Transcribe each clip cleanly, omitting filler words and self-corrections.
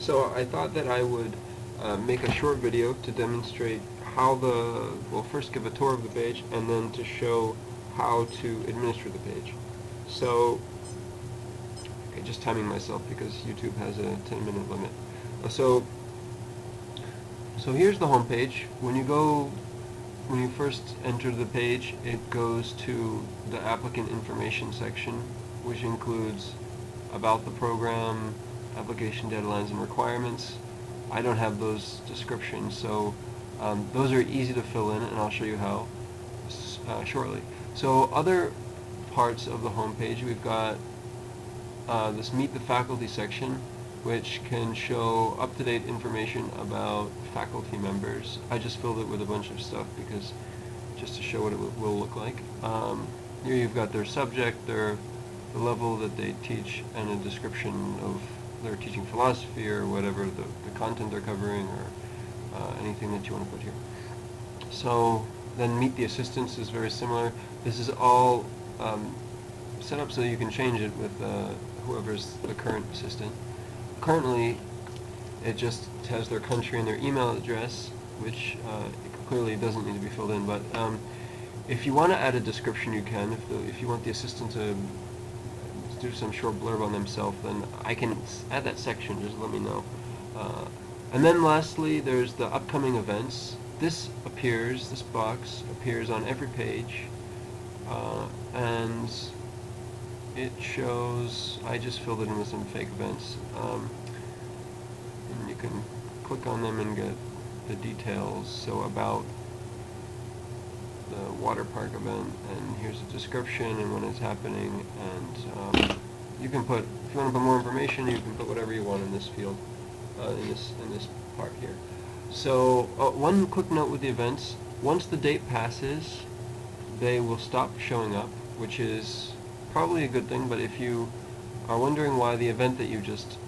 So I thought that I would make a short video to demonstrate how well, first give a tour of the page and then to show how to administer the page. So, okay, just timing myself because YouTube has a 10-minute limit. So here's the home page. When you first enter the page, it goes to the applicant information section, which includes about the program, application deadlines and requirements. I don't have those descriptions, so those are easy to fill in, and I'll show you how shortly. So other parts of the home page, we've got this Meet the Faculty section, which can show up-to-date information about faculty members. I just filled it with a bunch of stuff because just to show what it will look like. Here you've got their subject, the level that they teach, and a description of their teaching philosophy or whatever the content they're covering, or anything that you want to put here. So then Meet the Assistants is very similar. This is all set up so you can change it with whoever's the current assistant. Currently, it just has their country and their email address, which clearly doesn't need to be filled in. But if you want to add a description, you can. If you want the assistant to do some short blurb on themselves, then I can add that section. Just let me know. And then lastly, there's the upcoming events. This box appears on every page, and it shows, I just filled it in with some fake events, and you can click on them and get the details. So about the water park event, and here's a description and when it's happening, and you can put, if you want to put more information, you can put whatever you want in this field, in this part here. So one quick note with the events: once the date passes, they will stop showing up, which is probably a good thing. But if you are wondering why the event that you just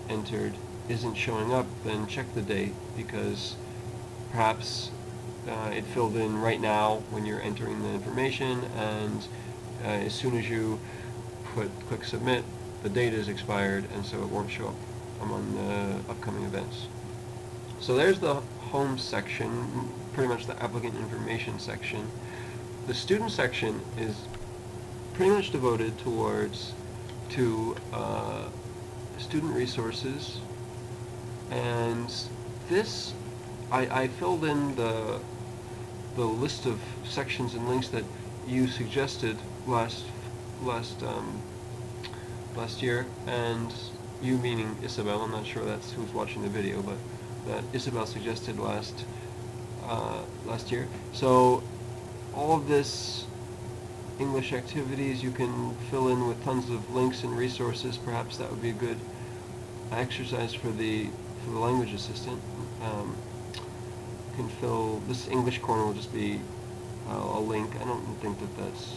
entered isn't showing up, then check the date, because perhaps it filled in right now when you're entering the information, and as soon as you click submit, the date is expired, and so it won't show up among the upcoming events. So there's the home section, pretty much the applicant information section. The student section is pretty much devoted to student resources, and this I filled in the list of sections and links that you suggested last year, and you meaning Isabel. I'm not sure that's who's watching the video, but that Isabel suggested last year. So all of this English activities you can fill in with tons of links and resources. Perhaps that would be a good exercise for the language assistant. Can fill this English corner will just be a link. I don't think that's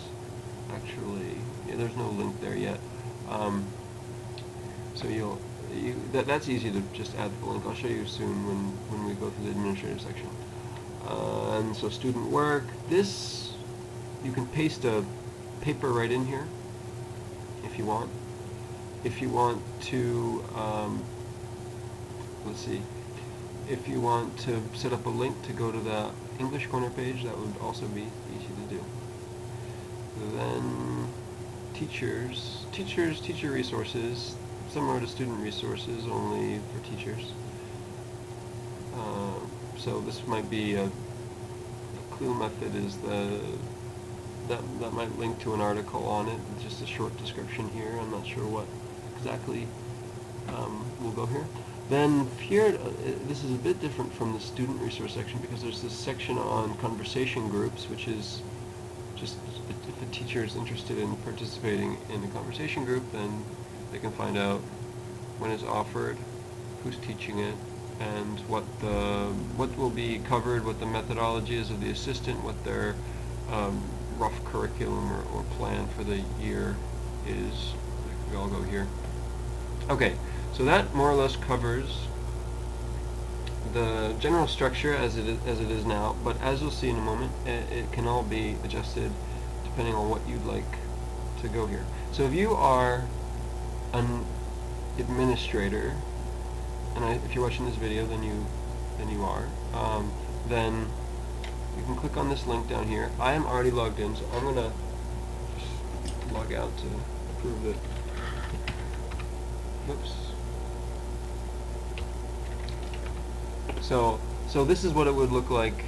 actually, there's no link there yet. So that's easy to just add the link. I'll show you soon when we go through the administrative section. And so student work, this you can paste a paper right in here if you want. If you want to, let's see, if you want to set up a link to go to the English corner page, that would also be easy to do. Then teacher resources, similar to student resources, only for teachers. So this might be a clue method is that might link to an article on it, just a short description here. I'm not sure what exactly will go here. Then here, this is a bit different from the student resource section, because there's this section on conversation groups, which is just if a teacher is interested in participating in a conversation group, then they can find out when it's offered, who's teaching it, and what will be covered, what the methodology is of the assistant, what their rough curriculum or plan for the year is. We all go here. Okay, so that more or less covers the general structure as it is now, but as you'll see in a moment, it can all be adjusted depending on what you'd like to go here. So if you are an administrator and if you're watching this video, then you are, then you can click on this link down here. I am already logged in, so I'm gonna just log out to prove that. Whoops. So this is what it would look like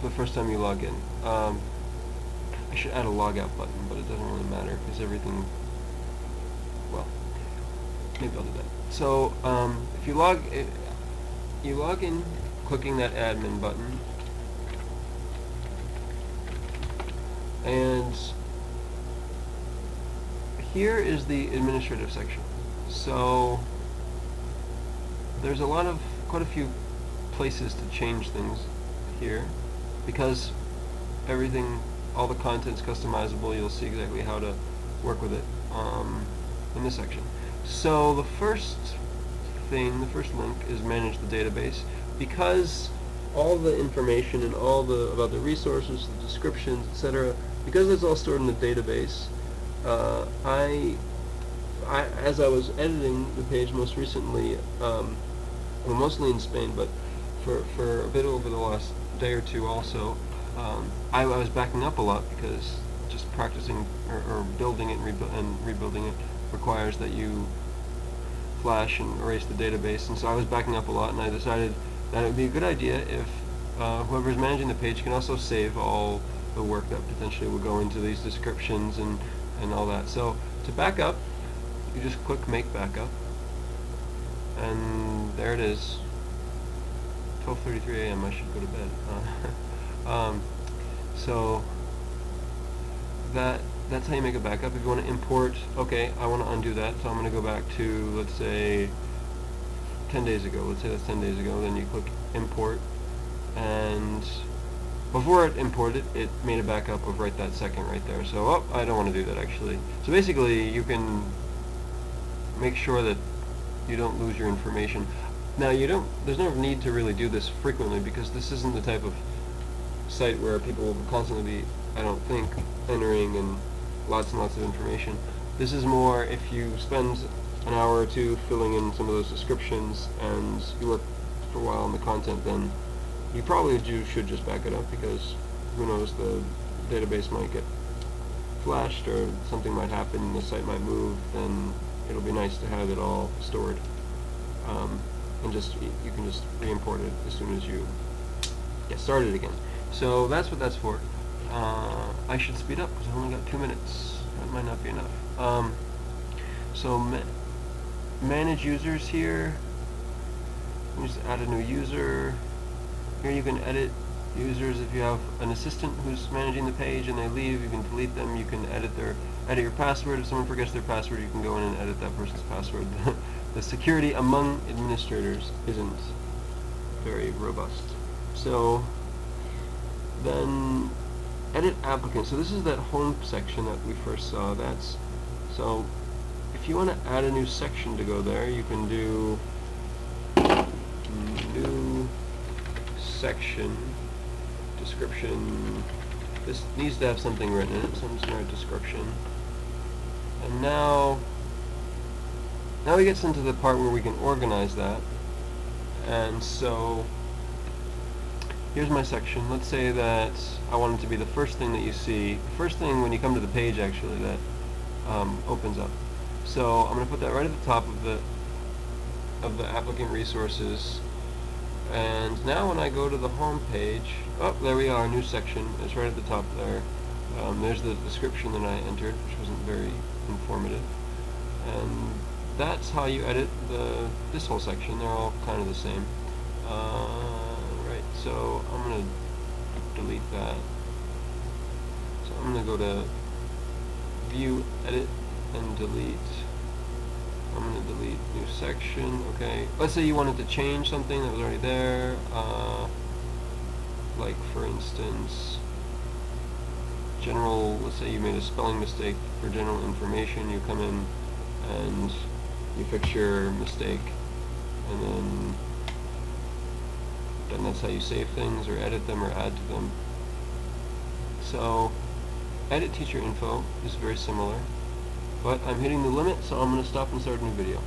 the first time you log in. I should add a logout button, but it doesn't really matter because everything, well, maybe I'll do that. So if you log in clicking that admin button, and here is the administrative section. So there's quite a few places to change things here, because all the content's customizable. You'll see exactly how to work with it in this section. So the first link is manage the database, because all the information and about the resources, the descriptions, etc., because it's all stored in the database. As I was editing the page most recently, well, mostly in Spain, but for a bit over the last day or two also, I was backing up a lot, because just practicing or building it and rebuilding it requires that you flash and erase the database, and so I was backing up a lot, and I decided that it would be a good idea if whoever's managing the page can also save all the work that potentially will go into these descriptions and all that. So to back up, you just click Make Backup, and there it is. 12:33 a.m. I should go to bed. So that's how you make a backup. If you want to import, okay, I want to undo that, so I'm going to go back to, let's say, 10 days ago. Let's say that's 10 days ago. Then you click Import, and before it imported, it made a backup of right that second right there. So, I don't want to do that actually. So basically, you can make sure that you don't lose your information. Now, there's no need to really do this frequently, because this isn't the type of site where people will constantly be, I don't think, entering in lots and lots of information. This is more if you spend an hour or two filling in some of those descriptions and you work for a while on the content, then you probably should just back it up, because who knows, the database might get flashed or something might happen, the site might move, then it'll be nice to have it all stored. And you can just re-import it as soon as you get started again. So that's what that's for. I should speed up because I only got 2 minutes. That might not be enough. So manage users here. You just add a new user. Here you can edit users. If you have an assistant who's managing the page and they leave, you can delete them. You can edit your password. If someone forgets their password, you can go in and edit that person's password. The security among administrators isn't very robust. So then edit applicants. So this is that home section that we first saw. So if you want to add a new section to go there, you can do new section description. This needs to have something written in it, some sort of description. And now we get into the part where we can organize that. And so here's my section. Let's say that I want it to be the first thing that you see, the first thing when you come to the page actually that opens up. So I'm going to put that right at the top of the applicant resources. And now when I go to the home page, there we are, new section. It's right at the top there. There's the description that I entered, which wasn't very informative. And that's how you edit this whole section. They're all kind of the same. Right, so I'm going to delete that. So I'm going to go to View, Edit, and Delete. I'm going to delete new section. Okay, let's say you wanted to change something that was already there. Like for instance, let's say you made a spelling mistake for general information. You come in and you fix your mistake, and then that's how you save things or edit them or add to them. So edit teacher info is very similar, but I'm hitting the limit, so I'm going to stop and start a new video.